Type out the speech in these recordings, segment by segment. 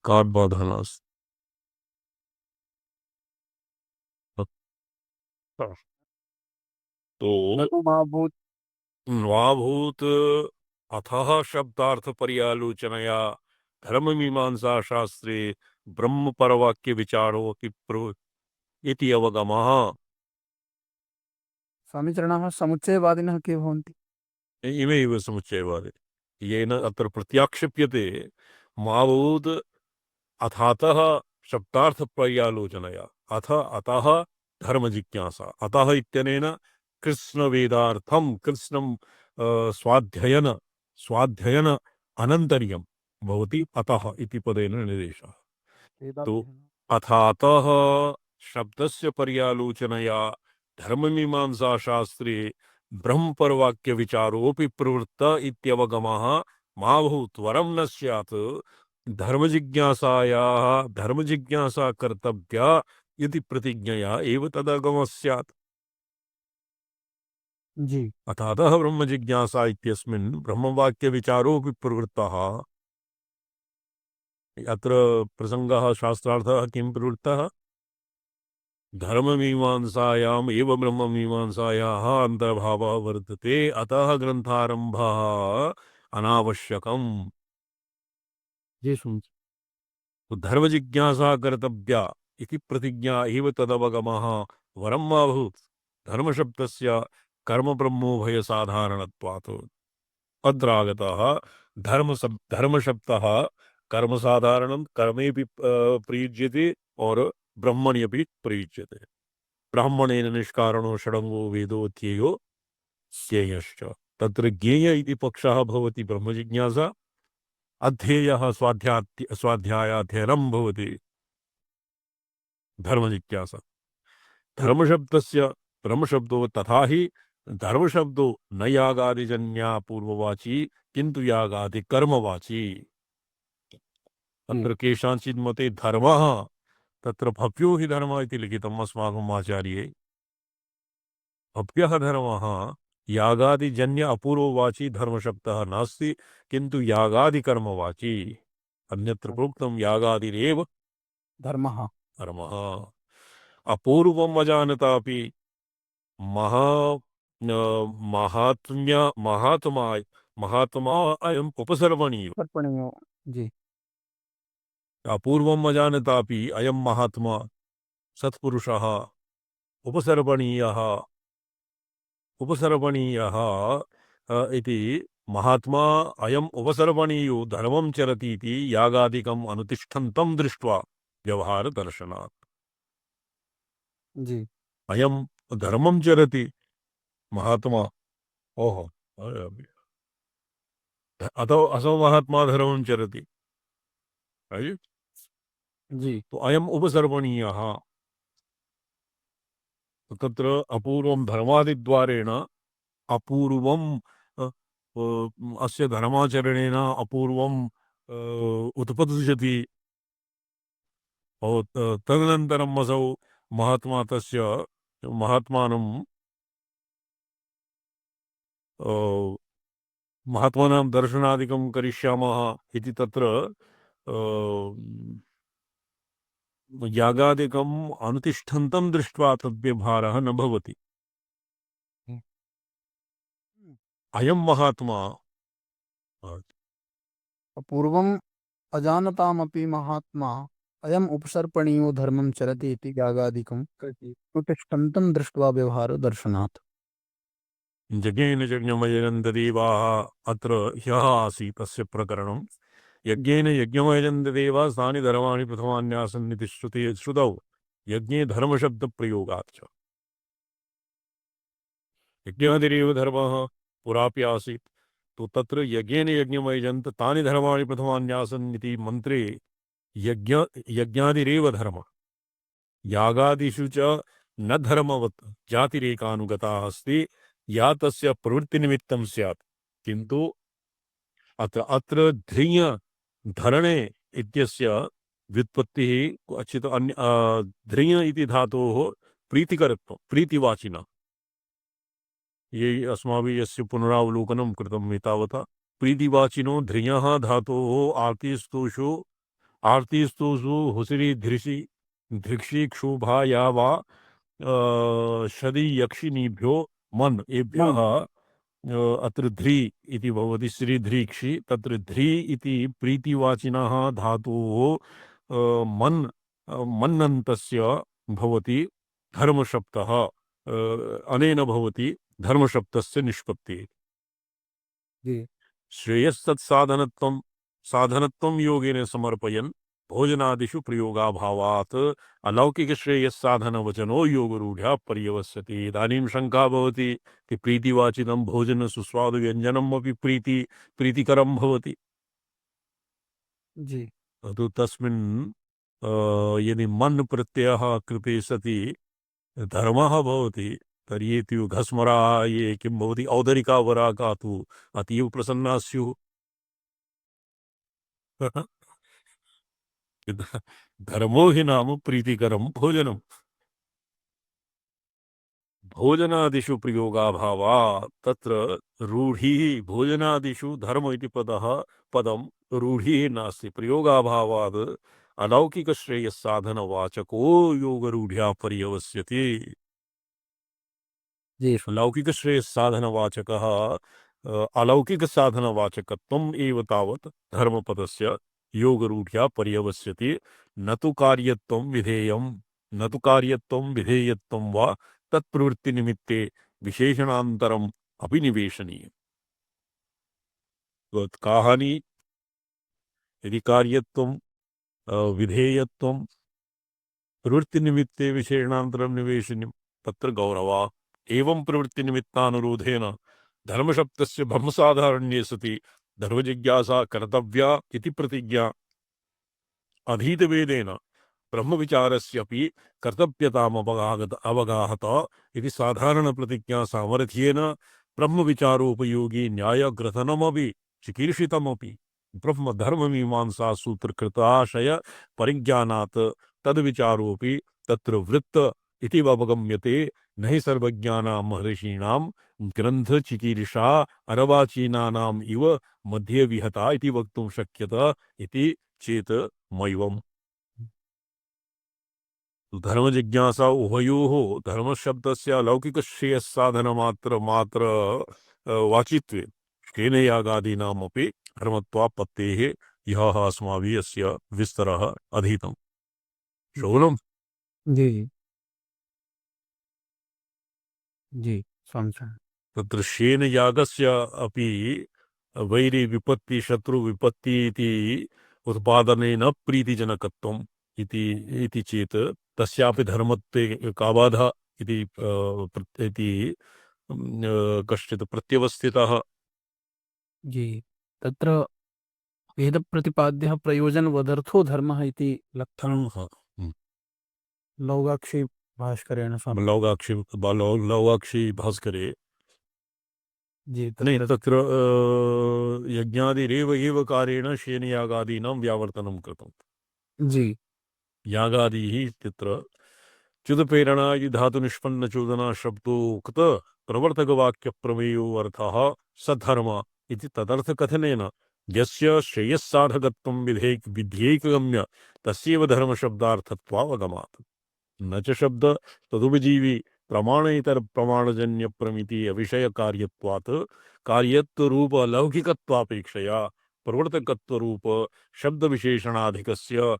कार्बोधनस। तो महाभूत। न्वाभूत अथः शब्दार्थ पर्यालोचनया धर्म मीमांसा शास्त्रे ब्रह्म परवाक्य विचारो कि इति अवगमः। स्वामीचरणाः समुच्चयवादिनः के भवन्ति? इमे इव समुच्चयवादे येन अत्र प्रत्याक्षेप्यते मावूद अथातः शब्दार्थ पर्यालोचनया अथ अतः धर्म जिज्ञासा। अतः इत्यनेन कृष्ण वेदार्थम कृष्णं स्वाध्ययन स्वाध्ययन अनन्तर्यं भवति अतः इति पदेन निर्देशः। तो वेदाध्ययनम्। अथातः शब्दस्य पर्यालोचनया धर्ममीमांसा शास्त्रे ब्रह्मपरवाक्य विचारोऽपि प्रवृत्त इत्यवगमः मा भूत् वरं न स्यात् धर्मजिज्ञासा कर्तव्या इति प्रतिज्ञया एव तदगमः स्यात्। जी। अतः ब्रह्मजिज्ञासा इत्यस्मिन् ब्रह्मवाक्य विचारोऽपि प्रवृत्तः। अत्र प्रसंगः शास्त्रार्थः किं प्रवृत्तः? धर्ममीमांसायाम् एव ब्रह्ममीमांसायाः अन्तर्भावः वर्तते अतः ग्रन्थारम्भः अनावश्यकम्। ये सुन तो धर्म जिज्ञासा कर्तव्या इति प्रतिज्ञा एव तदवगमः वरम् आभूत् धर्मशब्दस्य कर्म ब्रह्मोभय साधारणत्वात्। अत्र आगतः धर्मशब्दः कर्म साधारणं कर्मेऽपि प्रयुज्यते और ब्रह्मणि अपि प्रयुज्यते। ब्राह्मणेन निष्कारणो षडङ्गो वेदो ध्येयो ज्ञेयश्च। तत्र ज्ञेय इति पक्षः भवति ब्रह्मजिज्ञासा, अध्येयः स्वाध्यायाध्ययनं भवति धर्मजिज्ञासा। धर्मशब्दस्य ब्रह्मशब्दो तथा हि धर्मशब्दो न यागादिजन्या पूर्ववाची किन्तु यागादि कर्मवाची। अत्र केषाञ्चित् मते धर्मः तत्र भव्यो हि धर्मः इति लिखितम् अस्माकम् आचार्ये। भव्यः धर्मः यागादिजन्य अपूर्ववाची धर्मशब्दः नास्ति किन्तु यागादिकर्मवाची। अन्यत्र प्रोक्तं यागादिरेव धर्मः। धर्मः। अपूर्वम् अजानतापि महा महात्मा महात्मा अयम् उपसर्पणीयो। तर्पणीयो। जी। अपूर्वम् अजानतापि अयम् महात्मा सत्पुरुषः उपसर्पणीयः उपसर्पणीयः इति महात्मा अयम् उपसर्पणीयो धर्मं चरति इति यागादिकम् अनुतिष्ठन्तं दृष्ट्वा व्यवहारदर्शनात्। जी। अयम् धर्मं चरति महात्मा। ओहो अतो असौ महात्मा धर्मं चरति। जी। तो अयम् उपसर्पणीयः। तत्र अपूर्वं धर्मादिद्वारेण अपूर्वं अस्य धर्माचरणेन अपूर्वं उत्पद्यते। तदनन्तरम् असौ महात्मा तस्य महात्मानं महात्मानां दर्शनादिकं करिष्यामः इति तत्र यागादिकम् अनुतिष्ठन्तं दृष्ट्वा तद्व्यवहारः न भवति। अयं महात्मा पूर्वम् अजानतामपि महात्मा अयम् उपसर्पणीयो धर्मं चरति इति यागादिकम् प्रतिष्ठन्तं दृष्ट्वा व्यवहारो दर्शनात्। यज्ञेन यज्ञमयजन्त देवाः। अत्र ह्यः आसीत् तस्य प्रकरणं। यज्ञेन यज्ञमयजन्त देवाः तानि धर्माणि प्रथमान्यासन्निति श्रुतौ यज्ञे धर्मशब्दप्रयोगात् च। यज्ञादिरेव धर्मः पुरापि आसीत्। तो तत्र यज्ञेन यज्ञमयजन्त तानि धर्माणि प्रथमान्यासन्निति मन्त्रे यज्ञादिरेव धर्मः। यागादिषु च न धर्मवत् जातिरेकानुगता अस्ति या तस्य प्रवृत्तिनिमित्तं स्यात्। किन्तु अत्र ध्रिय धरणे इत्यस्य व्युत्पत्तिः क्वचित् ध्रिय इति धातोः प्रीतिकरत्वं प्रीतिवाचिना। ये अस्माभिः यस्य पुनरावलोकनं कृतम् एतावता प्रीतिवाचिनो ध्रियः धातोः आर्तिस्तोषो आर्तिस्तुषु हुसिरी धृषि धृक्षि क्षुभा या वा शदी यक्षिणीभ्यो मन एभ्यः अत्र ध्री इति भवति श्रीध्रीक्षि तत्र ध्री इति प्रीतिवाचिनः धातोः मन् मन्नन्तस्य भवति धर्मशब्दः अनेन भवति धर्मशब्दस्य निष्पत्तिः जी श्रेयस्तत्साधनत्वं साधनत्वं योगेन समर्पयन् भोजनादिषु प्रयोगाभावात् अलौकिकश्रेयस्साधनवचनो योगरूढ्या पर्यवस्यति। इदानीं शङ्का भवति कि प्रीतिवाचिनं भोजन सुस्वादुव्यञ्जनम् अपि प्रीतिकरं भवति। जी तु तस्मिन् यदि मन् प्रत्ययः कृते सति धर्मः भवति तर्हि तु घस्मरा ये किं भवति औदरिका वराका तु अतीव प्रसन्ना स्युः। धर्मो हि नाम प्रीतिकरं भोजनम् भोजनादिषु प्रयोगाभावात् तत्र रूढिः भोजनादिषु धर्म इति पदं रूढिः नास्ति प्रयोगाभावात् अलौकिकश्रेयस्साधनवाचको योगरूढ्या पर्यवस्यति। जी लौकिकश्रेयस्साधनवाचकः अलौकिकसाधनवाचकत्वम् एव तावत् धर्मपदस्य योगरूढ्या पर्यवस्यति। न तु कार्यत्वं विधेयं न तु कार्यत्वं विधेयत्वं वा तत्प्रवृत्तिनिमित्ते विशेषणान्तरम् अपि निवेशनीयम्। कहानी यदि कार्यत्वं विधेयत्वं प्रवृत्तिनिमित्ते विशेषणान्तरं निवेशनीयं तत्र गौरवः एवं प्रवृत्तिनिमित्तानुरोधेन धर्मशब्दस्य ब्रह्मसाधारण्ये सति धर्मजिज्ञासा कर्तव्या इति प्रतिज्ञा अधीतवेदेन ब्रह्मविचारस्यपि कर्तव्यताम् अवगाहत इति साधारणप्रतिज्ञा सामर्थ्येन ब्रह्मविचारोपयोगी न्यायग्रथनमपि चिकीर्षितमपि ब्रह्मधर्ममीमांसा सूत्रकृताशय परिज्ञानात् तद्विचारोपि तत्र वृत्त इति अवगम्यते। न हि सर्वज्ञानां महर्षीणां ग्रन्थचिकीर्षा अर्वाचीनानाम् इव मध्ये विहता इति वक्तुं शक्यत इति चेत् मैवम्। धर्म जिज्ञासा उभयोः धर्मशब्दस्य लौकिकश्रेयस्साधनमात्र वाचित्वे केनयागादीनामपि धर्मत्वापत्तेः यः अस्माभिः अस्य विस्तरः अधीतम्। श्रवणम् जी जी समझा। तत्र शेनयागस्य अपि वैरी विपत्ति शत्रु विपत्ति इति उत्पादनेन प्रीतिजनकत्वम् इति चेत् तस्यापि धर्मत्वे का बाधा इति कश्चित् प्रत्यवस्थितः। जी तत्र वेदप्रतिपाद्यः प्रयोजनवदर्थो धर्मः इति लक्षणं लौगाक्षी भास्करेण लौगाक्षी भास्करे जी नहीं तत्र यज्ञादिरेव एव कारेण शेनयागादीनां व्यावर्तनं कृतम्। जी यागादिः इत्यत्र च्युतप्रेरणा इति धातुनिष्पन्नचोदना शब्दोक्त प्रवर्तकवाक्यप्रमेयो अर्थः सद्धर्म इति तदर्थकथनेन यस्य श्रेयस्साधकत्वं विध्यैकगम्य तस्यैव धर्मशब्दार्थत्वावगमात्। न च शब्द तदुपजीवी प्रमाणेतर प्रमाणजन्य प्रमिति अविषय कार्यत्वात् कार्यत्वरूप लौकिकत्वापेक्षया प्रवर्तकत्वरूप शब्द विशेषणाधिकस्य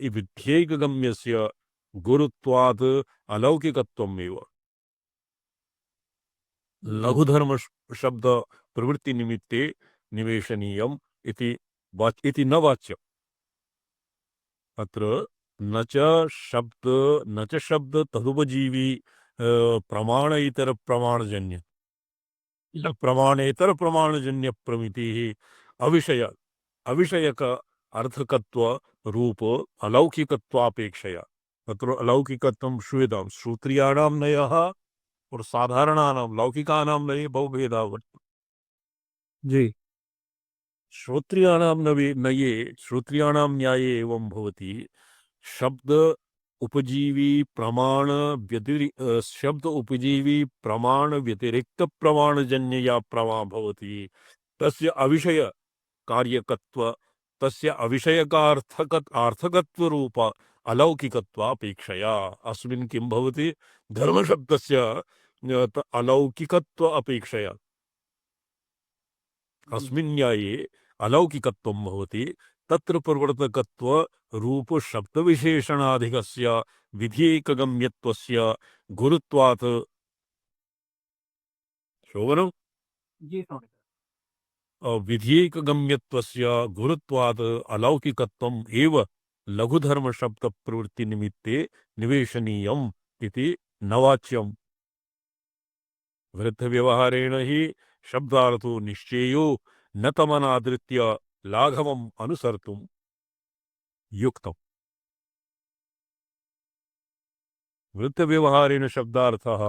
विध्यैकगम्यस्य गुरुत्वात् अलौकिकत्वमेव लघुधर्म शब्द प्रवृत्ति निमित्ते निवेशनीयम् इति न वाच्यम्। अत्र न च शब्द तदुपजीवी प्रमाण इतर प्रमाणजन्य प्रमाणेतर प्रमाणजन्य प्रमितिः अविषयक अर्थकत्व रूप अलौकिकत्वापेक्षया तत्र अलौकिकत्वं श्रूयतां श्रोत्रियाणां नयः और साधारणानां लौकिकानां नये बहुभेदः वर्तते। जी श्रोत्रियाणां नये श्रोत्रियाणां न्याये एवं भवति शब्द उपजीवी प्रमाण शब्द उपजीवी प्रमाण व्यतिरिक्त प्रमाणजन्य या प्रमा भवति तस्य अविषय कार्यकत्व तस्य अर्थकत्वरूप अलौकिकत्वापेक्षया अस्मिन् किं भवति धर्मशब्दस्य अलौकिकत्व अपेक्षया अस्मिन् न्याये अलौकिकत्वं भवति तत्र प्रवर्तकत्व रूप शब्दविशेषणाधिकस्य विधेयकगम्यत्वस्य गुरुत्वात् शोभनं जी स्वामी विधेयकगम्यत्वस्य गुरुत्वात् अलौकिकत्वम् एव लघुधर्मशब्दप्रवृत्तिनिमित्ते निवेशनीयम् इति न वाच्यम्। वृद्धव्यवहारेण हि शब्दार्थो निश्चेयो न तमनादृत्य लाघवम् अनुसर्तुम् युक्तम्। वृद्धव्यवहारेण शब्दार्थः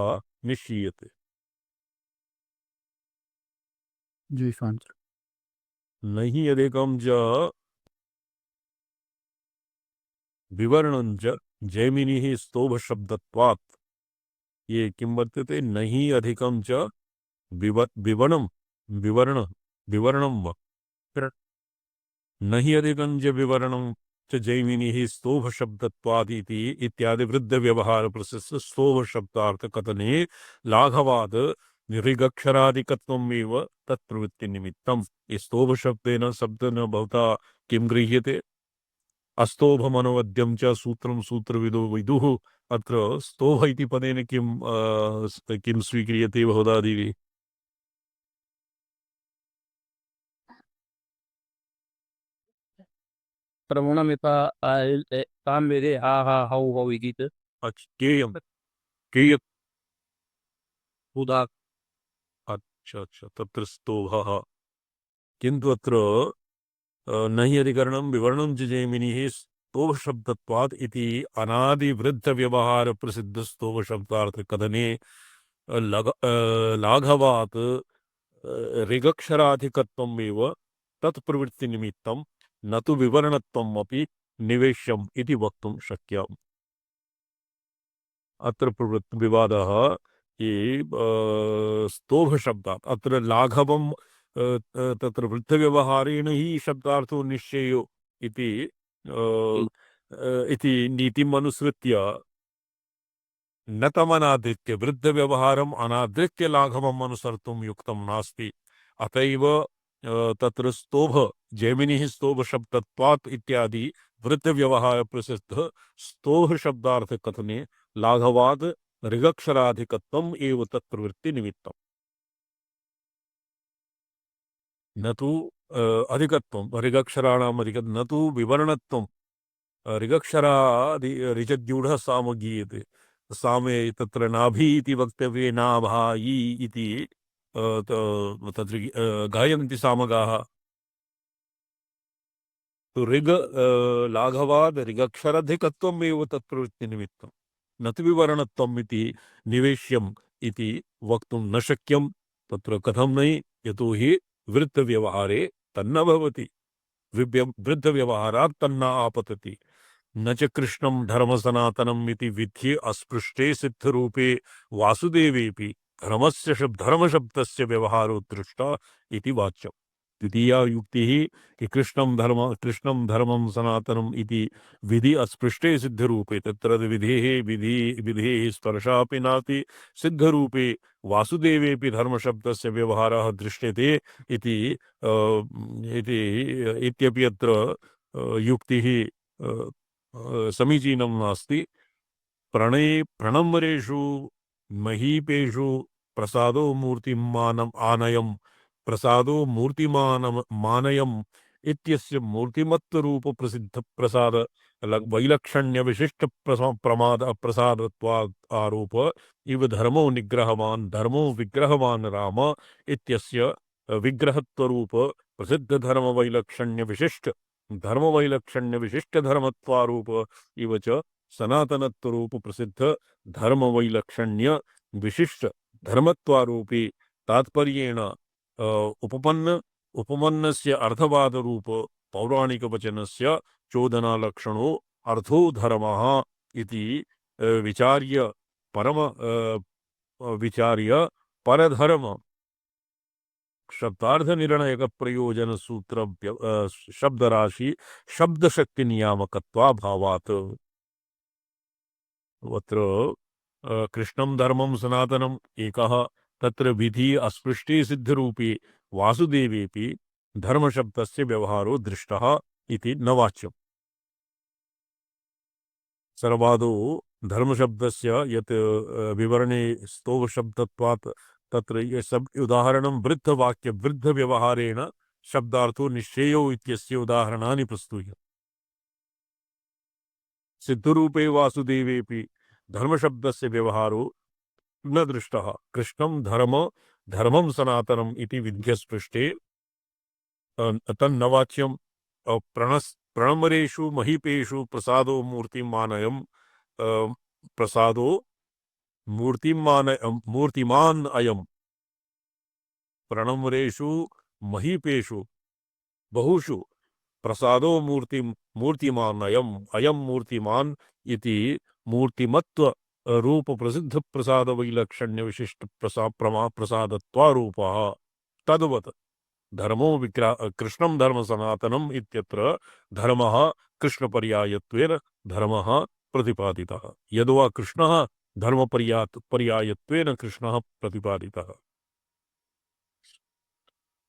निश्चीयते। जी स्वामी नहि अधिकं च विवरणं च जैमिनिः स्तोभशब्दत्वात् ये किं वर्तते नहि अधिकं च विवरणं विवरण विवरणं वा नहि अधिकं च विवरणं च जैमिनिः स्तोभशब्दत्वादिति इत्यादि वृद्धव्यवहारप्रशस्त स्तोभशब्दार्थकथने लाघवाद ऋगक्षरादिकत्वमेव तत्प्रवृत्तिनिमित्तम्। इस स्तोभशब्देन शब्देन भवता किं गृह्यते अस्तोभमनवद्यं च सूत्रं सूत्रविदो विदुः अत्र स्तोभ इति पदेन किं स्वीक्रियते भवतादिभिः प्रवणमिता ताम्बेरे हा हा हौ हौ इति केयं केय उदा अच्छा अच्छा तत्र स्तोभः किन्तु अत्र नहि अधिकरणं विवरणं च जैमिनिः स्तोभशब्दत्वात् इति अनादिवृद्धव्यवहारप्रसिद्धस्तोभशब्दार्थकथने लाघवात् ऋगक्षराधिकत्वमेव तत्प्रवृत्तिनिमित्तं न तु विवरणत्वम् अपि निवेश्यम् इति वक्तुं शक्यम्। अत्र विवादः ये स्तोभशब्दात् अत्र लाघवं तत्र वृद्धव्यवहारेण हि शब्दार्थो निश्चयो इति नीतिम् अनुसृत्य न तमनादृत्य वृद्धव्यवहारम् अनादृत्य लाघवम् अनुसर्तुं युक्तं नास्ति। अतएव तत्र स्तोभ जैमिनिः स्तोभशब्दत्वात् इत्यादि वृद्धव्यवहार प्रसिद्ध स्तोभशब्दार्थकथने लाघवाद ऋगक्षराधिकत्वम् एव तत्प्रवृत्तिनिमित्तम् न तु अधिकत्वं ऋगक्षराणाम् अधिकत्वं न तु विवरणत्वं ऋगक्षरादि ऋजद्यूढः साम गीयते सामे तत्र नाभि इति वक्तव्ये नाभायि इति तत्र गायन्ति सामगाः तो ऋग लाघवाद ऋगक्षराधिकत्वम् एव तत्प्रवृत्तिनिमित्तं न तु विवरणत्वम् इति निवेश्यम् इति वक्तुं न शक्यं। तत्र कथं नहि यतोहि वृत्तव्यवहारे तन्न भवति वृद्धव्यवहारात् तन्न आपतति न च कृष्णं धर्मसनातनम् इति विध्ये अस्पृष्टे सिद्धरूपे वासुदेवेऽपि धर्मशब्दस्य व्यवहारो दृष्टा इति वाच्यम्। द्वितीया युक्तिः कि कृष्णं धर्मं सनातनम् इति विधि अस्पृष्टे सिद्धरूपे तत्र विधेः स्पर्शापि नास्ति सिद्धरूपे वासुदेवेऽपि धर्मशब्दस्य व्यवहारः दृश्यते इत्यपि अत्र युक्तिः समीचीनं नास्ति। प्रणम्बरेषु महीपेषु प्रसादो मूर्तिमानम् आनयम् प्रसादो मूर्तिमानयम् इत्यस्य मूर्तिमत्तरूप प्रसिद्ध प्रसाद वैलक्षण्य विशिष्ट प्रमाद प्रसादत्वात् आरोप इव धर्मो विग्रहवान् राम इत्यस्य विग्रहत्वरूप प्रसिद्ध धर्मवैलक्षण्य विशिष्ट धर्मत्वारूप इव च सनातनत्वरूप प्रसिद्ध धर्मवैलक्षण्य विशिष्ट धर्मत्वारूपी तात्पर्येण उपपन्नस्य अर्थवादरूप पौराणिकवचनस्य चोदनालक्षणो अर्थो धर्मः इति विचार्य परधर्म शब्दार्थ निर्णयक प्रयोजन सूत्र शब्द राशि शब्द शक्ति नियामकत्वाभावात् अत्र कृष्णं धर्मं सनातनम् एकः तत्र विधि अस्पृष्टे सिद्धरूपे वासुदेवेपि धर्मशब्दस्य व्यवहारो दृष्टः इति न वाच्यम्। सर्वादौ धर्मशब्दस्य यत् विवरणे स्तोभशब्दत्वात् तत्र ये सब उदाहरणं वृद्धवाक्य वृद्धव्यवहारेण शब्दार्थो निश्चयो इत्यस्य उदाहरणानि प्रस्तूयन्ते। सिद्धरूपे वासुदेवेपि धर्मशब्दस्य व्यवहारो न दृष्टः। कृष्णं धर्मं सनातनम् इति विध्यस्पृष्टे तन्न वाच्यम्। प्रणमरेषु महीपेषु प्रसादो मूर्तिमानयम् प्रसादो मूर्तिमान् अयम्। प्रणमरेषु महीपेषु बहुषु प्रसादो मूर्तिमान् अयम् मूर्तिमान् इति मूर्तिमत्व रूप प्रसिद्ध प्रसाद वैलक्षण्य विशिष्ट प्रसादत्वारूपः तद्वत् धर्मो कृष्णं धर्म सनातनम् इत्यत्र धर्मः कृष्णपर्यायत्वेन धर्मः प्रतिपादितः। यद्वा कृष्णः धर्मपर्यायत्वेन कृष्णः प्रतिपादितः।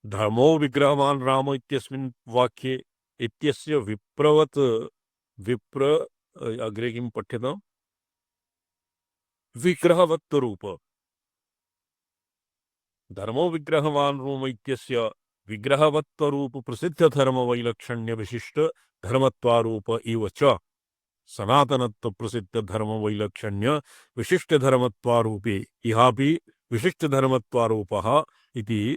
धर्मो विग्रहवान् राम इत्यस्मिन् वाक्ये इत्यस्य विप्रवत् विप्र अग्रे किं पठ्यताम् विग्रहवत्तरूप धर्मो विग्रहवान् रोम इत्यस्य विग्रहवत्तरूप प्रसिद्ध धर्म वैलक्षण्य विशिष्ट धर्मत्वारूप इव च सनातनत्व प्रसिद्ध धर्म वैलक्षण्य विशिष्ट धर्मत्वारूपे इहापि विशिष्ट धर्मत्वारूपः इति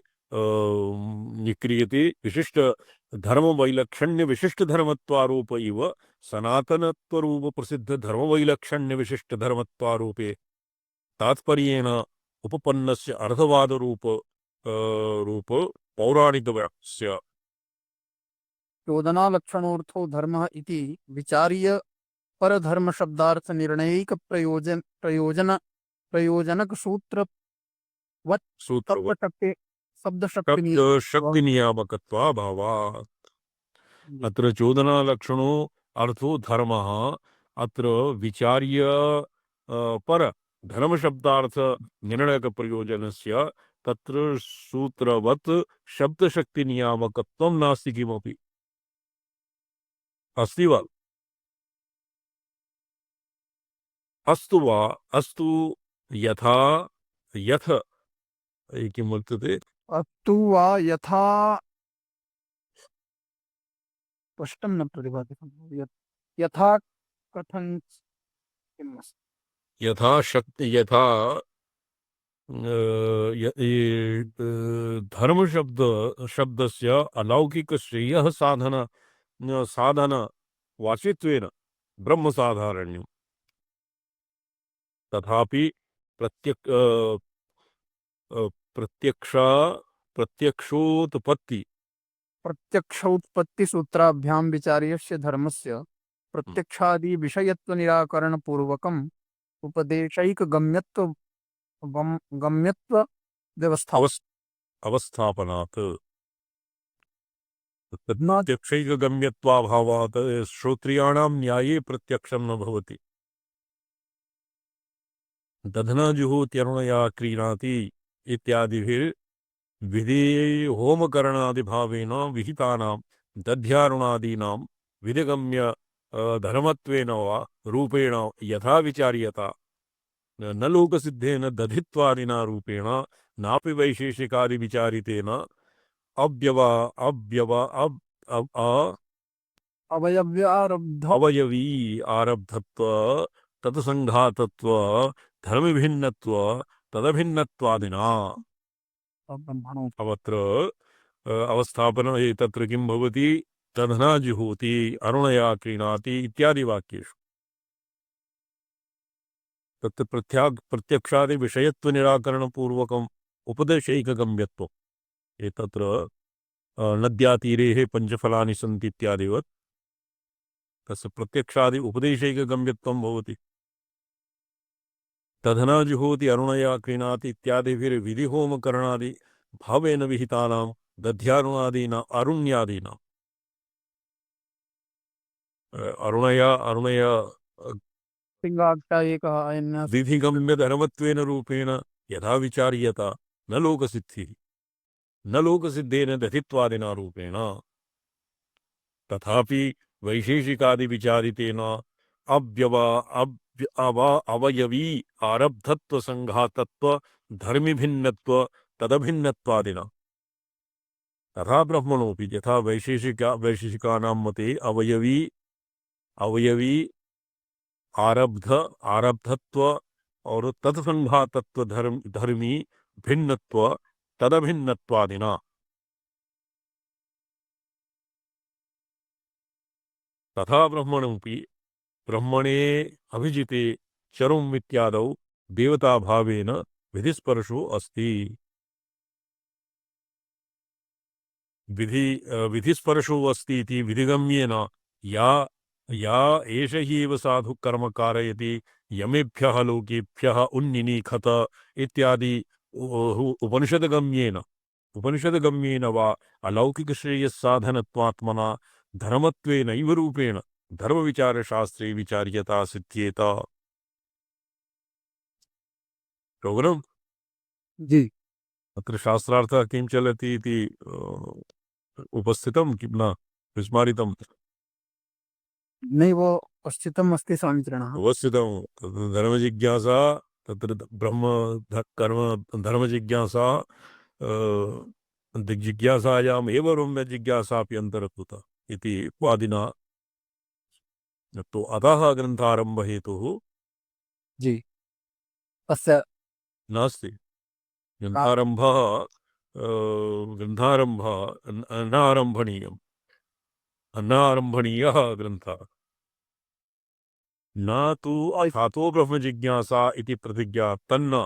निक्रियते। विशिष्ट धर्म वैलक्षण्य विशिष्ट धर्मत्वारूप इव सनातनत्वरूप प्रसिद्ध धर्म वैलक्षण्य विशिष्ट धर्मत्वारूपे तात्पर्येण उपपन्नस्य अर्थवाद रूप पौराणिकवाक्यस्य चोदनालक्षणोऽर्थो धर्मः इति विचार्य परधर्म शब्दार्थ निर्णयिक प्रयोजनक सूत्र सूत्रवत् शब्द शक्ति नियामकत्वाभावात्। अत्र चोदनालक्षणो अर्थो धर्मः अत्र विचार्य पर धर्मशब्दार्थ निर्णयक प्रयोजनस्य तत्र सूत्रवत् शब्दशक्ति नियामकत्वं नास्ति किमपि अस्ति वा अस्तु वा अस्तु यथा यथ किं वर्तते अस्तु वा यथा स्पष्टं न प्रतिभाति यथा कथं किम् अस्ति यथा शक्ति यथा धर्म शब्दस्य अलौकिक श्रेयः साधन वाचित्वेन ब्रह्म साधारण्यम् तथापि प्रत्यक्षोत्पत्ति प्रत्यक्षोत्पत्ति सूत्राभ्यां विचार्यस्य धर्मस्य प्रत्यक्षादि विषयत्व निराकरण पूर्वकम् उपदेशैक गम्यत्व व्यवस्था अवस्थापनात् प्रत्यक्षैकगम्यत्वाभावात् श्रोत्रियाणां न्याये प्रत्यक्षं न भवति। दधना जुहोत्यरुणया क्रीणाति इत्यादिभिः विधि होमकरणादिभावेन विहितानां दध्यारुणादीनां विधिगम्य धर्मत्वेन वा रूपेण यथा विचार्यता न लोकसिद्धेन दधित्वादिना रूपेण नापि वैशेषिकादिविचारितेन अवयवी आरब्धत्व तत्संघातत्व धर्मभिन्नत्व तदभिन्नत्वादिना अवत्र अवस्थापन तत्र किं भवति दधना जुहोति अरुणया क्रीणाति इत्यादि वाक्येषु तत्र प्रत्यक्षादि विषयत्व निराकरण पूर्वकम् उपदेशैकगम्यत्वम् एतत्र नद्यातीरे पंचफलानि सन्ति इत्यादिवत् तस्य प्रत्यक्षादि उपदेशैकगम्यत्वं भवति। दधना जुहोति अरुणया क्रीणाति इत्यादिभिर्विधिहोमकरणादि भावेन विहितानां दध्यारुणादीना अरुण्यादीना अरुणया पिंगाक्षा एक अयन्या विधिगम्य धर्मत्वेन रूपेण यथा विचार्यत न लोकसिद्धिः न लोकसिद्धेन दधित्वादिना रूपेण तथापि वैशेषिकादि विचारितेन अवयवी आरब्धत्व संघातत्व धर्मिभिन्नत्व तदभिन्नत्वादिना तथा ब्रह्मणोऽपि यथा वैशेषिकानां मते अवयवी आरब्धत्व और तत्संघातत्व धर्मी भिन्नत्व तदभिन्नत्वादिना तथा ब्रह्मणोऽपि ब्रह्मणे अभिजिते चरुम् इत्यादौ देवताभावेन विधिस्पर्शो अस्ति विधिस्पर्शो अस्ति इति विधिगम्येन या या एष हि एव साधु कर्म कारयति यमेभ्यः लोकेभ्यः उन्निनीखत इत्यादि उपनिषदगम्येन वा अलौकिकश्रेयस्साधनत्वात्मना धर्मत्वेनैव रूपेण धर्मविचारशास्त्रे विचार्यता सिद्ध्येत श्रवणम् जी अत्र शास्त्रार्थः किं चलति इति उपस्थितं किं न विस्मारितं नहीं वो उपस्थितम् अस्ति स्वामित्रिणः उपस्थितं धर्मजिज्ञासा तत्र ब्रह्म कर्म धर्मजिज्ञासा जिज्ञासायाम् एव ब्रह्मजिज्ञासापि अन्तर्भूता इति वादिना तो अतः ग्रन्थारम्भ हेतुः जी अस्य नास्ति ग्रन्थारम्भः अनारम्भणीयः ग्रन्थः न तु अथातो ब्रह्मजिज्ञासा इति प्रतिज्ञा तन्न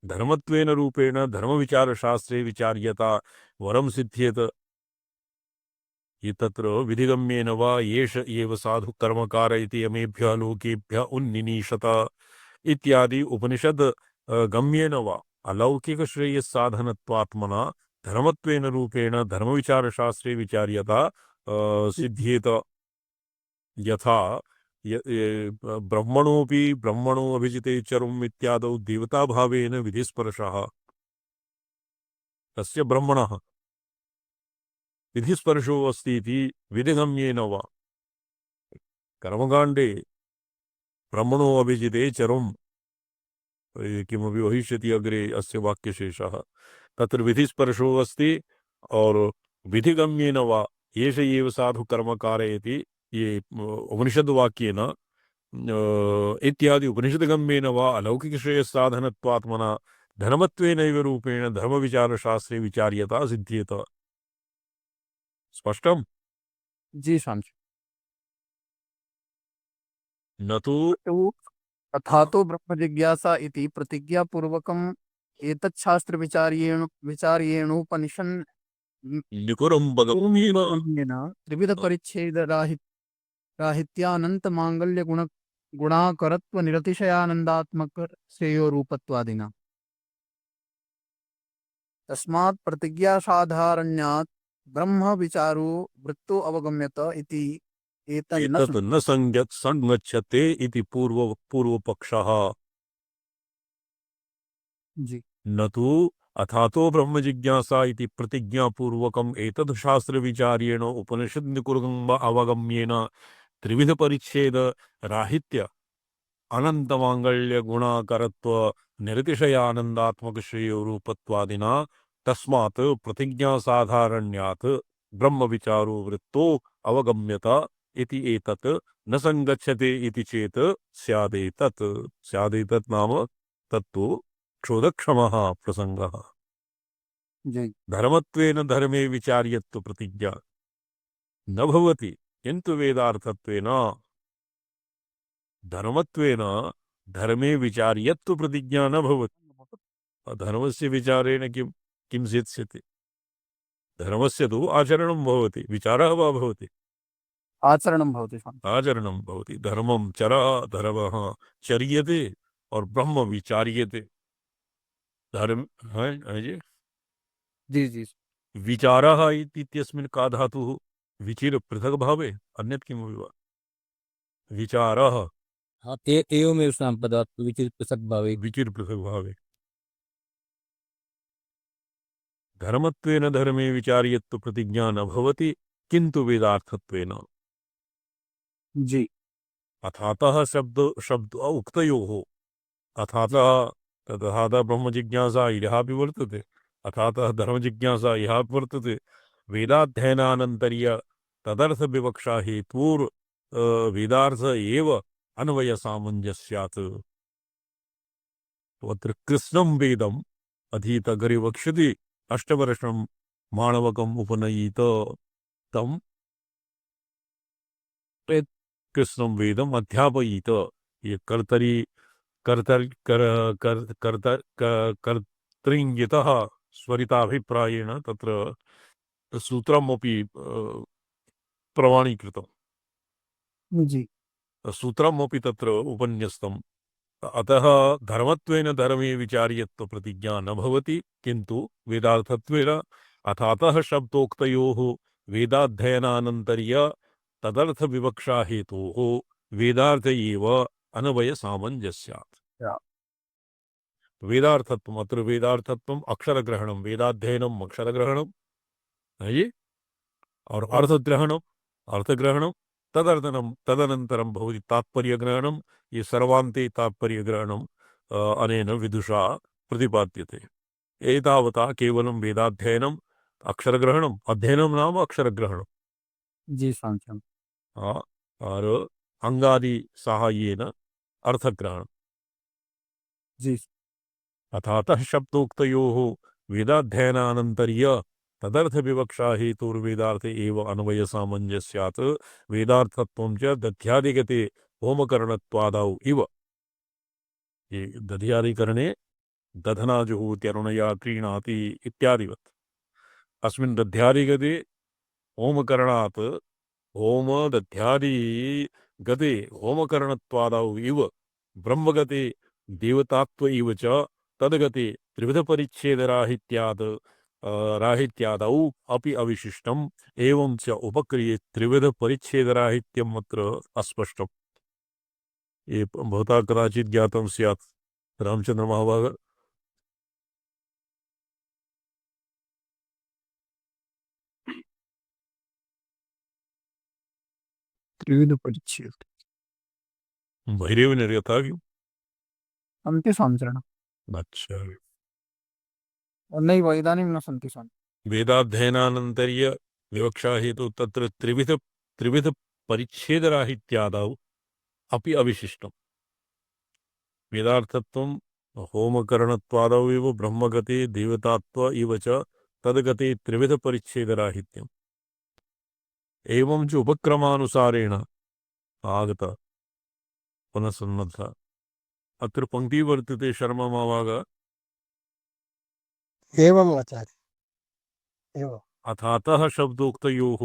धर्मत्वेन रूपेण धर्मविचारशास्त्रे विचार्यता वरं सिद्ध्येत तत्र विधिगम्येन वा एष एव साधु कर्मकार इति यमेभ्यः लोकेभ्यः उन्निनीशत इत्यादि उपनिषद गम्येन वा अलौकिकश्रेयस्साधनत्वात्मना धर्मत्वेन रूपेण धर्मविचारशास्त्रे विचार्यता सिद्ध्येत यथा ब्रह्मणोऽपि ब्रह्मणो अभिजिते चरुम् इत्यादौ देवताभावेन विधिस्पर्शः तस्य ब्रह्मणः विधिस्पर्शो अस्ति इति विधिगम्येन वा कर्मकाण्डे ब्रह्मणो अभिजिते चरुम् किमपि भविष्यति अग्रे अस्य वाक्यशेषः तत्र विधिस्पर्शो अस्ति और विधिगम्येन वा एष एव साधु कर्म कारयति ये उपनिषद्वाक्येन इत्यादि उपनिषद्गम्येन वा अलौकिकश्रेयस्साधनत्वात्मना धर्मत्वेनैव रूपेण धर्मविचारशास्त्रे विचार्यता सिद्ध्येत स्पष्टम् जी स्वामी न तु तथा तो ब्रह्म जिज्ञासा इति प्रतिज्ञापूर्वकम् एतत् शास्त्र विचार्येणोपनिषन् निकुरम्बगम्येन त्रिविध परिच्छेद राहित्यानंत मांगल्य गुणाकरत्व निरतिशयानंदात्मक श्रेयो रूपत्वादिना तस्मात् प्रतिज्ञा साधारण्यात् ब्रह्म विचारो वृत्तो अवगम्यत इति एतत् न संगच्छते इति पूर्वपक्षः जी न तु अथातो ब्रह्मजिज्ञासा इति प्रतिज्ञापूर्वकम् एतद् शास्त्रविचार्येण उपनिषद्निकुर्गम् अवगम्येन त्रिविधपरिच्छेद राहित्य अनन्तमाङ्गल्यगुणाकरत्व निरतिशयानन्दात्मकश्रेयोरूपत्वादिना तस्मात् प्रतिज्ञासाधारण्यात् ब्रह्मविचारो वृत्तो अवगम्यत इति एतत् न संगच्छते इति चेत् स्यादेतत् नाम तत्तु क्षोधक्षमः प्रसंगः जी धर्मत्वेन धर्मे विचार्यत्व प्रतिज्ञा न भवति किन्तु वेदार्थत्वेन धर्मत्वेन धर्मे विचार्यत्व प्रतिज्ञा न भवति धर्मस्य विचारेण किं सिद्ध्यति धर्मस्य तु आचरणं भवति विचारः वा भवति आचरणं भवति आचरणं भवति धर्मं धर्मः चर्यते और ब्रह्म विचार्यते धर्म है जी जी जी विचारः इत्यस्मिन् का धातुः विचिर पृथक् भावे अन्यत् किमपि वा विचारः हाँ एवमेव सम्पदात् विचिर पृथक् भावे विचिर पृथक् भावे धर्मत्वेन धर्मे विचार्यत्व प्रतिज्ञा न भवति किन्तु वेदार्थत्वेन जी अथातः शब्द उक्तयोः अथातः तदथातः ब्रह्मजिज्ञासा इह अपि वर्तते अथातः धर्मजिज्ञासा इह अपि वर्तते वेदाध्ययनानन्तर्य तदर्थविवक्षा हेतुर् वेदार्थ एव अन्वयसामञ्जस्यात् अत्र कृष्णं वेदम् अधीत अग्रे वक्ष्यति अष्टवर्षं माणवकम् उपनयित तं कृष्णं वेदम् अध्यापयित ये कर्तरि कर्तर् कर कर कर्तर् कर्तृङ्गितः स्वरिताभिप्रायेण तत्र सूत्रमपि प्रमाणीकृतम् जी सूत्रमपि तत्र उपन्यस्तम् अतः धर्मत्वेन धर्मे विचार्यत्व प्रतिज्ञा न भवति किन्तु वेदार्थत्वेन अथातः शब्दोक्तयोः वेदाध्ययनानन्तर्य तदर्थ विवक्षा हेतोः वेदार्थ एव अन्वय सामञ्जस्यात् या वेदार्थत्वम् अत्र वेदार्थत्वम् अक्षरग्रहणं वेदाध्ययनम् अक्षरग्रहणं है ये और अर्थग्रहणं तदनन्तरं भवति तात्पर्यग्रहणं ये सर्वान्ते तात्पर्यग्रहणं अनेन विदुषा प्रतिपाद्यते एतावता केवलं वेदाध्ययनम् अक्षरग्रहणम् अध्ययनं नाम अक्षरग्रहणं जी सांख्यम और अंगादि साहाय्येन अर्थग्रहणम् जी अथातः शब्दोक्तयोः वेदाध्ययनानन्तर्य तदर्थ विवक्षा हेतुर्वेदार्थ एव अन्वय सामञ्जस्यात् वेदार्थत्वं च दध्यादिगते होमकरणत्वादौ इव ये दध्यादिकरणे दधनाजुहूत्यरुणया क्रीणाति इत्यादिवत् अस्मिन् दध्यादिगते होमकरणात् होम दध्यादि गते होमकरणत्वादौ इव ब्रह्मगते देवतात्व इव च तद्गते त्रिविधपरिच्छेदराहित्यात् राहित्यादौ अपि अविशिष्टम् एवं च उपक्रिये त्रिविधपरिच्छेदराहित्यम् अत्र अस्पष्टम् ये भवता कदाचित् ज्ञातं स्यात् रामचंद्र महाभाग त्रिविध परिच्छेद भैरव यथा क्यों सन्ति संचरण अच्छा नैव इदानीं न सन्ति वेदाध्ययनानन्तर्य विवक्षा हेतु तत्र त्रिविध परिच्छेदराहित्यादौ अपि अविशिष्टम् वेदार्थत्वं होमकरणत्वादौ एव ब्रह्मगते देवतात्व इव च तद्गते त्रिविध परिच्छेदराहित्यम् एवं च उपक्रमानुसारेण आगत पुनः सन्नद्ध अत्र पंक्ति वर्तते शर्मा महाभाग एवम् आचार्य एवम् अथातः शब्दोक्तयोः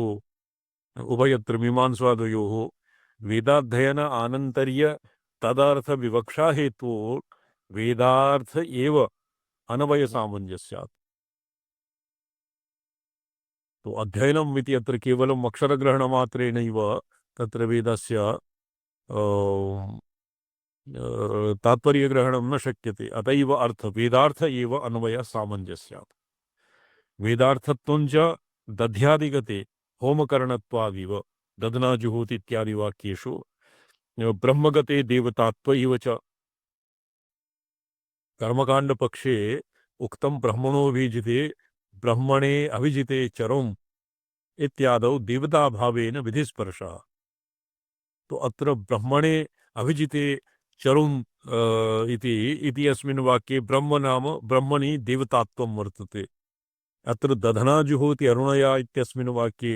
उभयत्र मीमांसादयोः वेदाध्ययन आनन्तर्य तदर्थ विवक्षा हेतु वेदार्थ एव अन्वय सामञ्जस्यात् तो अध्ययनम् इति अत्र केवलम् अक्षरग्रहणमात्रेणैव तत्र वेदस्य तात्पर्यग्रहणं न शक्यते अतएव अर्थ वेदार्थ एव अन्वय सामञ्जस्यात् वेदार्थत्वं च दध्यादिगते होमकरणत्वादिव दधनाजुहोति इत्यादि वाक्येषु ब्रह्मगते देवतात्व इव च कर्मकांड पक्षे उक्तं ब्रह्मणोऽभिजिते ब्रह्मणे अभिजिते चरम इत्यादौ देवता भावेन विधिस्पर्शः तो अत्र ब्रह्मणे अभिजिते चरुम् इति अस्मिन् वाक्ये ब्रह्म नाम ब्रह्मणि देवतात्वं वर्तते अत्र दधनाजुहोति अरुणया इत्यस्मिन् वाक्ये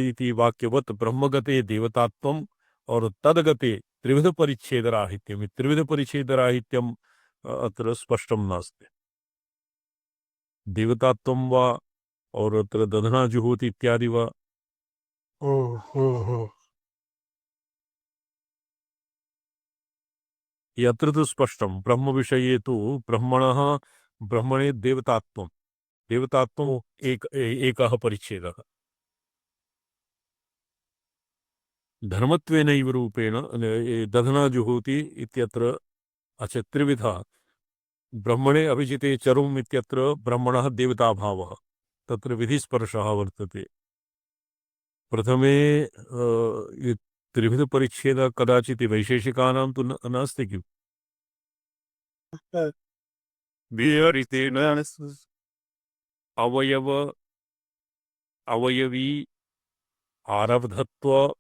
इति वाक्यवत् ब्रह्मगते देवतात्वम् और तदगते त्रिविध परिच्छेदराहित्यम् त्रिविध परिच्छेदराहित्यम् अत्र स्पष्टं नास्ति देवतात्वं वा और अत्र दधनाजुहोति इत्यादि वा यत्र तु स्पष्टं ब्रह्म विषये तु ब्रह्मणः ब्रह्मणे देवतात्वं देवतात्वम् एकः परिच्छेदः धर्मत्वेनैव रूपेण दधना जुहोति इत्यत्र अच्छा त्रिविधा ब्रह्मणे अभिजिते चरुम् इत्यत्र ब्रह्मणः देवताभावः तत्र विधिस्पर्शः वर्तते प्रथमे ये त्रिविधपरिच्छेदः कदाचित् वैशेषिकानां तु नास्ति किम् विहरितेन अवयव अवयवी आरब्धत्व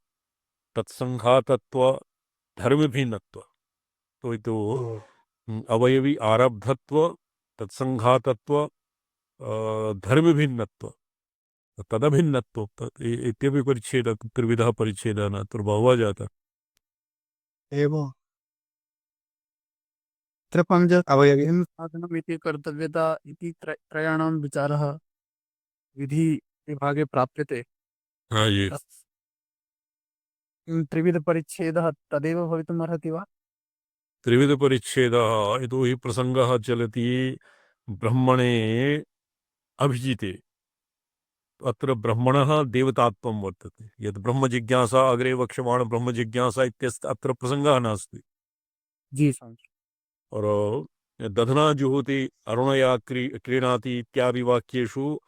तत्संघातत्व धर्मभिन्नत्व तो अवयवी आरब्धत्व तत्संघातत्व धर्मभिन्नत्व तदभिन्नत्व इत्यपि परिच्छेदः त्रिविधः परिच्छेदः न तत्र बहवः जातः एवं त्रिपञ्च अवयवी साधनमिति कर्तव्यता इति त्रयाणां विचारः विधि विभागे प्राप्यते हाँ ये त्रिविधपरिच्छेदः तदेव भवितुम् अर्हति वा त्रिविधपरिच्छेदः यतो हि प्रसङ्गः चलति ब्रह्मणे अभिजिते अत्र ब्रह्मणः देवतात्वं वर्तते यद् ब्रह्मजिज्ञासा अग्रे वक्ष्यमाण ब्रह्मजिज्ञासा इत्यस्य अत्र प्रसङ्गः नास्ति जी स्वामी और दधना जुहोति अरुणया क्रीणाति इत्यादि वाक्येषु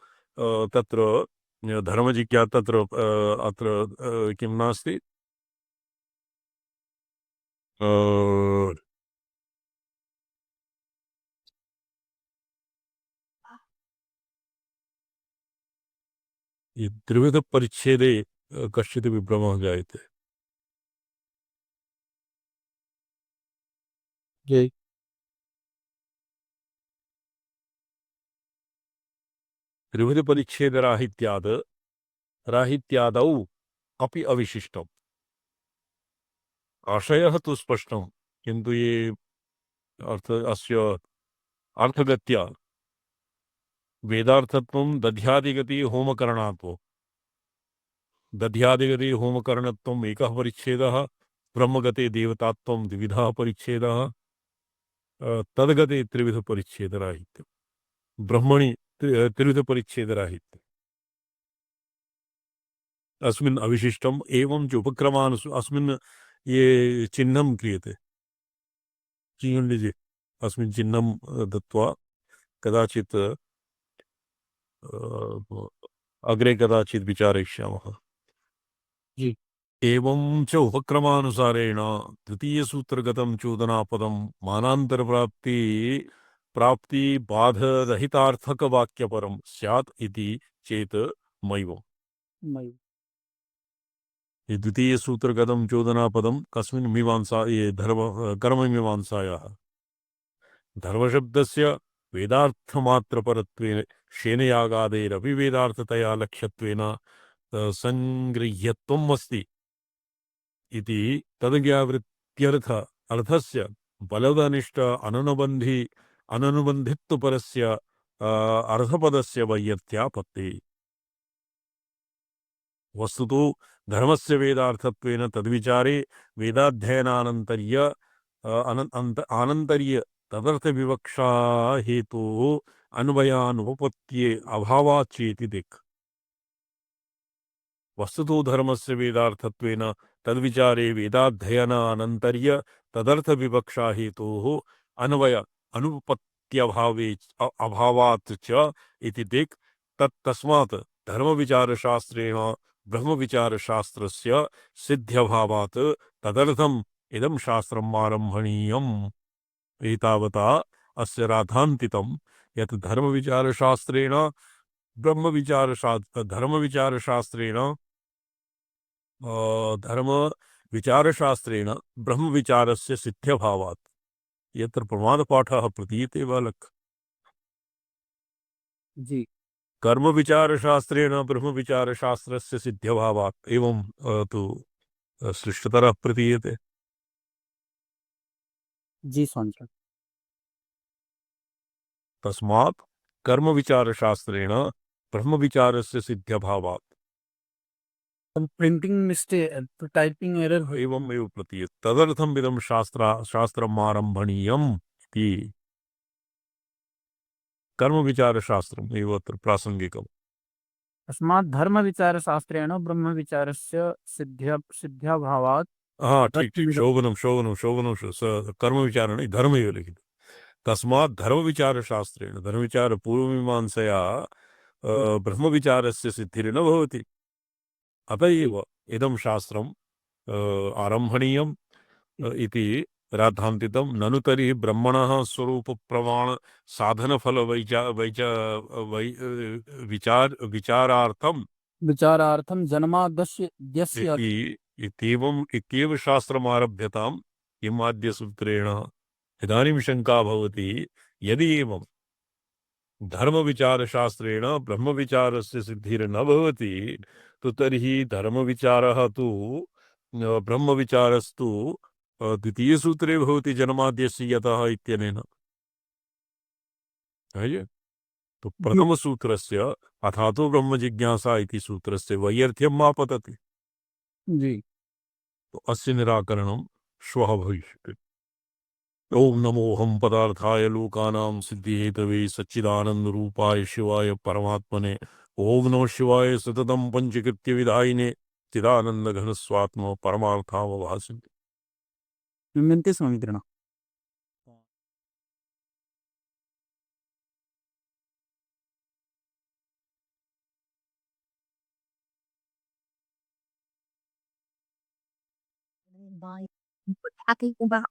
तत्र धर्मजिज्ञा तत्र अत्र किं नास्ति ये त्रिविधपरिच्छेदे कश्चित् विभ्रमः जायते जय त्रिविधपरिच्छेदराहित्यादौ अपि अविशिष्टम् आशयः तु स्पष्टं किन्तु ये अस्य अर्थगत्या वेदार्थत्वं दध्यादिगति होमकरणात्वं दध्यादिगति होमकरणत्वम् एकः परिच्छेदः ब्रह्मगते देवतात्वं द्विविधः परिच्छेदः तद्गते त्रिविधपरिच्छेदराहित्यं ब्रह्मणि त्रिविधपरिच्छेदराहित्यम् अस्मिन् अविशिष्टम् एवं च उपक्रमानुसारम् अस्मिन् ये चिह्नं क्रियते अस्मिन् चिह्नं दत्वा कदाचित् अग्रे कदाचित् विचारयिष्यामः जी एवं च उपक्रमानुसारेण द्वितीयसूत्रगतं चोदनापदं प्राप्ति बाधरहितार्थकवाक्यपरं स्यात् इति चेत् मैवम् ये द्वितीयसूत्रगतं चोदनापदं कस्मिन् मीमांसा ये कर्ममीमांसायाः धर्मशब्दस्य वेदार्थमात्रपरत्वेन शेनयागादेरपि वेदार्थतया लक्ष्यत्वेन संगृह्यत्वम् अस्ति इति तद्ज्ञावृत्त्यर्थ अर्थस्य बलदनिष्ठ अननुबन्धित्वपरस्य अर्थपदस्य वैयत्यापत्ति वस्तुतो धर्मस्य वेदार्थत्वेन तद्विचारे वेदाध्ययनानन्तर्य आनन्तर्य तदर्थविवक्षा हेतोः अन्वयानुपपत्ये अभावात् चेति दिक् वस्तुतो धर्मस्य वेदार्थत्वेन तद्विचारे वेदाध्ययनानन्तर्य तदर्थविवक्षा हेतोः अन्वय अनुपपत्त्यभावे अभावात् च इति दिक् तस्मात् धर्मविचारशास्त्रेण ब्रह्मविचारशास्त्रस्य सिद्ध्यभावात् तदर्थम् इदं शास्त्रम् आरम्भणीयम् एतावता अस्य राधान्तितं यत् धर्मविचारशास्त्रेण धर्मविचारशास्त्रेण ब्रह्मविचारस्य सिद्ध्यभावात् यत्र प्रमादपाठः प्रतीयते बालक जी कर्मविचारशास्त्रेण ब्रह्मविचारशास्त्रस्य सिद्ध्यभावात् एवं तु श्लिष्टतरः प्रतीयते जी स्वामी तस्मात् कर्मविचारशास्त्रेण ब्रह्मविचारस्य सिद्ध्यभावात् प्रिंटिंग मिस्टेक टाइपिंग एरर एवमेव प्रतीयते तदर्थम् इदं शास्त्रम् आरम्भणीयम् इति कर्मविचारशास्त्रम् एव अत्र प्रासङ्गिकम्। तस्मात् धर्मविचारशास्त्रेण ब्रह्मविचारस्य सिद्ध्याभावात् हाँ ठीक ठीक, शोभनं शोभनं शोभनं कर्मविचार नहीं, धर्म एव लिखितं। तस्मात् धर्मविचारशास्त्रेण, धर्मविचारपूर्वमीमांसया ब्रह्मविचारस्य सिद्धिर्न भवति। अत एव इदं शास्त्रम् आरम्भणीयम् इति राद्धान्तितं। ननु तर्हि ब्रह्मणः स्वरूपप्रमाण साधनफल विचारार्थं जन्माद्यस्य इत्येव शास्त्रमारभ्यताम् किमाद्य सूत्रेण। इदानीं शङ्का भवति, यदि एवं धर्मविचारशास्त्रेण ब्रह्मविचारस्य सिद्धिर्न भवति, तो तर्हि धर्मविचारः तु ब्रह्मविचारस्तु द्वितीयसूत्रे भवति जन्माद्यस्य यतः इत्यनेन। तो प्रथमसूत्रस्य अथातो ब्रह्मजिज्ञासा इति सूत्रस्य वैयर्थ्यं मा पतति। जी। तो अस्य निराकरणं श्वः भविष्यति। ओम नमोऽहं पदार्थाय लोकानां सिद्धिहेतवे सच्चिदानन्दरूपाय शिवाय परमात्मने। ओम नमः शिवाय सततं पंचकृत्य विधायिने चिदानन्दघनस्वात्म परमार्थावभासिने। विमन्ति स्वामित्रिणा। By happy about